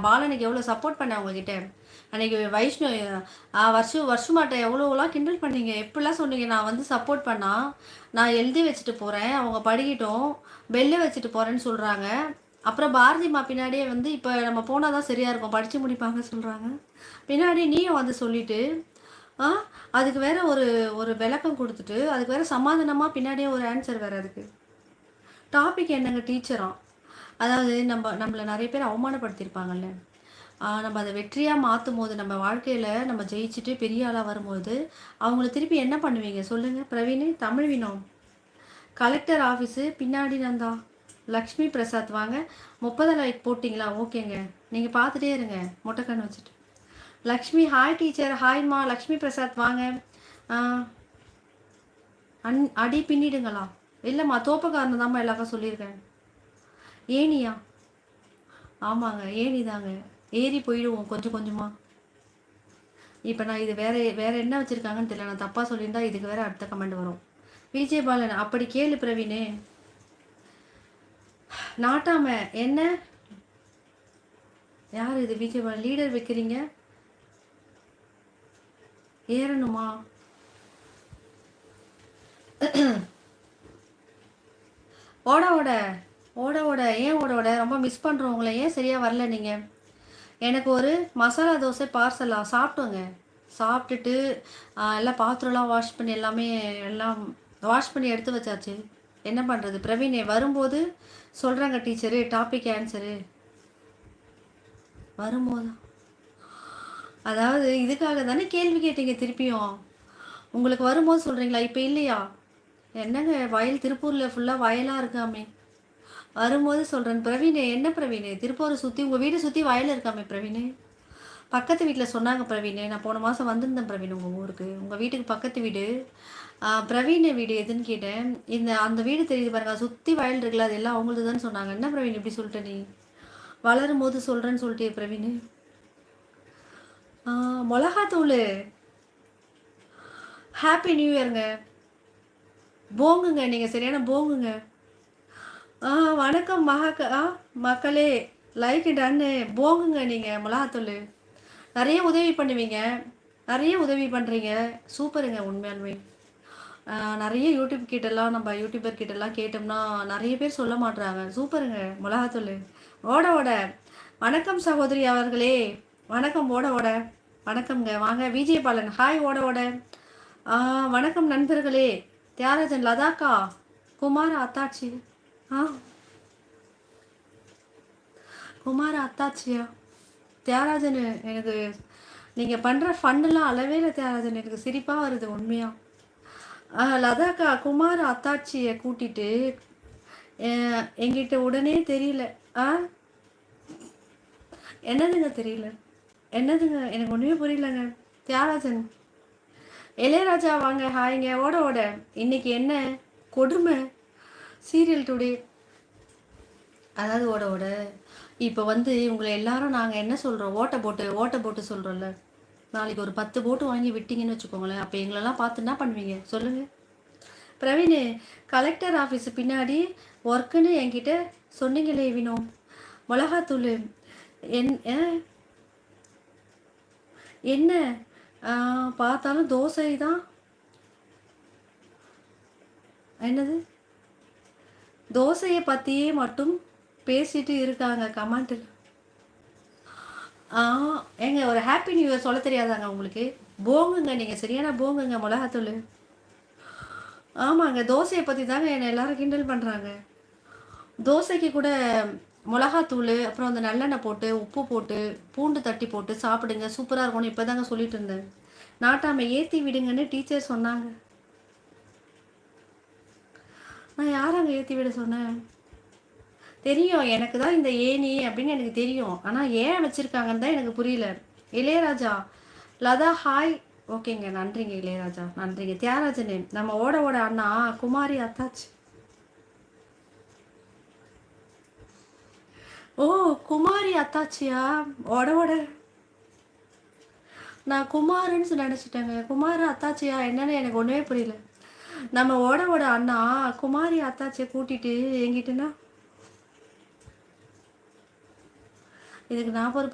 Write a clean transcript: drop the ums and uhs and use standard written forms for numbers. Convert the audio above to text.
நான் பாலனுக்கு எவ்வளோ சப்போர்ட் பண்ணேன் உங்ககிட்ட. அன்னைக்கு வைஷ்ணு வருஷமாட்ட எவ்வளோலாம் கிண்டல் பண்ணீங்க. எப்படிலாம் சொன்னீங்க நான் வந்து சப்போர்ட் பண்ணா, நான் எழுதி வச்சுட்டு போறேன். அவங்க படிக்கட்டும். பெல்ல வச்சுட்டு போறேன்னு சொல்றாங்க. அப்புறம் பாரதிம்மா பின்னாடியே வந்து இப்ப நம்ம போனா தான் சரியா இருக்கும். படிச்சு முடிப்பாங்க சொல்றாங்க. பின்னாடி நீயும் வந்து சொல்லிட்டு, ஆ அதுக்கு வேற ஒரு ஒரு விளக்கம் குடுத்துட்டு, அதுக்கு வேற சமாதானமா பின்னாடியே ஒரு ஆன்சர் வேற அதுக்கு. டாபிக் என்னங்க டீச்சராம். அதாவது நம்மள நெறைய பேர் அவமானப்படுத்தியிருப்பாங்கல்ல. நம்ம அத வெற்றியா மாத்தும்போது, நம்ம வாழ்க்கையில நம்ம ஜெயிச்சுட்டு பெரிய ஆளா வரும்போது, அவங்கள திருப்பி என்ன பண்ணுவீங்க சொல்லுங்க? பிரவீனு, தமிழ் வினோம். கலெக்டர் ஆஃபீஸு பின்னாடி நான் தான். லக்ஷ்மி பிரசாத் வாங்க. 30 லைக் போட்டிங்களா? ஓகேங்க. நீங்க பார்த்துட்டே இருங்க. மொட்டை கண்ணு வச்சுட்டு. Lakshmi hi teacher. ஹாய்மா. லக்ஷ்மி பிரசாத் வாங்க. ஆ அடி பின்னிடுங்களா? இல்லம்மா தோப்புக்காரன்னு தாம்மா எல்லாருக்கும் சொல்லியிருக்கேன். ஏனியா? ஆமாங்க. ஏனி தாங்க. ஏறி போயிடுவோம் கொஞ்சம் கொஞ்சமா. இப்போ நான் இது வேற வேற என்ன வச்சிருக்காங்கன்னு தெரியல. நான் தப்பா சொல்லியிருந்தா இதுக்கு வேற அடுத்த கமெண்ட் வரும். விஜய் பாலன் அப்படி கேளு பிரவீனு. நாட்டாம என்ன? யார் இது? விஜய் பாலன் லீடர் வைக்கிறீங்க? ஏறணுமா? ஓட ஓட ஓட ஓட ஏன் ஓட ஓட ரொம்ப மிஸ் பண்ணுறோம் உங்களை. ஏன் சரியாக வரல நீங்கள்? எனக்கு ஒரு மசாலா தோசை பார்சலாக சாப்பிட்டோங்க. சாப்பிட்டுட்டு எல்லாம் பாத்திரம்லாம் வாஷ் பண்ணி எல்லாமே எல்லாம் வாஷ் பண்ணி எடுத்து வச்சாச்சு. என்ன பண்ணுறது பிரவீன்? வரும்போது சொல்கிறாங்க டீச்சரு டாபிக் ஆன்சரு வரும்போது. அதாவது இதுக்காக தானே கேள்வி கேட்டீங்க திருப்பியும். உங்களுக்கு வரும்போது சொல்கிறீங்களா? இப்போ இல்லையா? என்னங்க வயல் திருப்பூரில் ஃபுல்லாக வயலாக இருக்காமே. வரும்போது சொல்கிறேன் பிரவீனே. என்ன பிரவீனே? திருப்பூரை சுற்றி உங்கள் வீடை சுற்றி வயல் இருக்காமே பிரவீனே. பக்கத்து வீட்டில் சொன்னாங்க பிரவீனே. நான் போன மாதம் வந்திருந்தேன் பிரவீன் உங்கள் ஊருக்கு. உங்கள் வீட்டுக்கு பக்கத்து வீடு பிரவீன் வீடு எதுன்னு கேட்டேன். அந்த வீடு தெரியுது பாருங்க, சுற்றி வயல் இருக்குல்ல, அது எல்லாம் அவங்களுக்கு தான் சொன்னாங்க. என்ன பிரவீன் இப்படி சொல்லிட்டு நீ? வளரும் போது சொல்கிறேன்னு சொல்லிட்டே பிரவீன். மிளகாத்தூள். Happy new இயருங்க. போங்குங்க, நீங்கள் சரியான போங்குங்க. வணக்கம் மக்களே. லைக் டன்னு. போங்குங்க நீங்கள் மிளகாத்தூள். நிறைய உதவி பண்ணுவீங்க, நிறைய உதவி பண்ணுறீங்க. சூப்பருங்க உண்மையாலுமே. நிறைய நம்ம யூடியூபர் கிட்டலாம் கேட்டோம்னா நிறைய பேர் சொல்ல மாட்டுறாங்க. சூப்பருங்க மிளகாத்தூள். ஓட ஓட. வணக்கம் சகோதரி அவர்களே. வணக்கம். ஓட ஓட. வணக்கம்ங்க. வாங்க. விஜய் பாலன் ஹாய். ஓட ஓட. வணக்கம் நண்பர்களே. தியாகராஜன் லதாக்கா. குமார அத்தாச்சி. குமார அத்தாச்சியா? தியாகராஜன் எனக்கு நீங்கள் பண்ணுற ஃபண்டெல்லாம் அளவே இல்லை தியாகராஜன். எனக்கு சிரிப்பாக வருது உண்மையாக. லதாக்கா குமார அத்தாச்சியை கூட்டிட்டு எங்கிட்ட உடனே தெரியல. என்னதுங்க தெரியல? என்னதுங்க? எனக்கு ஒன்றுமே புரியலங்க. தியாகராஜன். இளையராஜா வாங்க. ஹாய்ங்க. ஓட ஓட. இன்னைக்கு என்ன கொடுமை சீரியல் டுடே. அதாவது ஓட ஓட இப்போ வந்து உங்களை எல்லாரும் நாங்கள் என்ன சொல்கிறோம், ஓட்ட போட்டு சொல்கிறோம்ல. நாளைக்கு ஒரு 10 போட்டு வாங்கி விட்டீங்கன்னு வச்சுக்கோங்களேன். அப்போ எங்களெல்லாம் பார்த்து என்ன பண்ணுவீங்க சொல்லுங்கள்? பிரவீன் கலெக்டர் ஆஃபீஸு பின்னாடி ஒர்க்குன்னு என்கிட்ட சொன்னீங்களே வினோ. மிளகாத்தூள் என்ன பார்த்தாலும் தோசை தான். என்னது? தோசையை பற்றியே மட்டும் பேசிட்டு இருக்காங்க கமெண்ட்டில். ஏங்க ஒரு ஹாப்பி நியூ இயர் சொல்ல தெரியாதாங்க உங்களுக்கு? போங்குங்க, நீங்கள் சரியான போங்குங்க மிளகாத்தூள். ஆமாங்க, தோசையை பற்றி தாங்க என்னை எல்லாரும் கிண்டல் பண்ணுறாங்க. தோசைக்கு கூட மிளகாத்தூள், அப்புறம் அந்த நல்லெண்ணெய் போட்டு உப்பு போட்டு பூண்டு தட்டி போட்டு சாப்பிடுங்க, சூப்பராக இருக்கும்னு இப்போ தாங்க சொல்லிட்டு இருந்தேன். நாட்டாமை ஏற்றி விடுங்கன்னு டீச்சர் சொன்னாங்க. நான் யாராங்க ஏற்றி விட சொன்னேன்? தெரியும் எனக்கு தான் இந்த ஏனி அப்படின்னு எனக்கு தெரியும். ஆனால் ஏன் வச்சுருக்காங்கன்னு தான் எனக்கு புரியல. இளையராஜா லதா ஹாய். ஓகேங்க, நன்றிங்க இளையராஜா, நன்றிங்க. தியாகராஜனே நம்ம ஓட ஓட அண்ணா குமாரி அத்தாச்சு. ஓ குமாரி அத்தாச்சியா? ஓட ஓட. நான் குமாருன்னு நினச்சிட்டேங்க. குமார் அத்தாச்சியா என்னன்னு எனக்கு ஒன்றுமே புரியல. நம்ம ஓட ஓட அண்ணா குமாரி அத்தாச்சியை கூட்டிட்டு எங்கிட்டனா இதுக்கு நான் பொறுப்பு.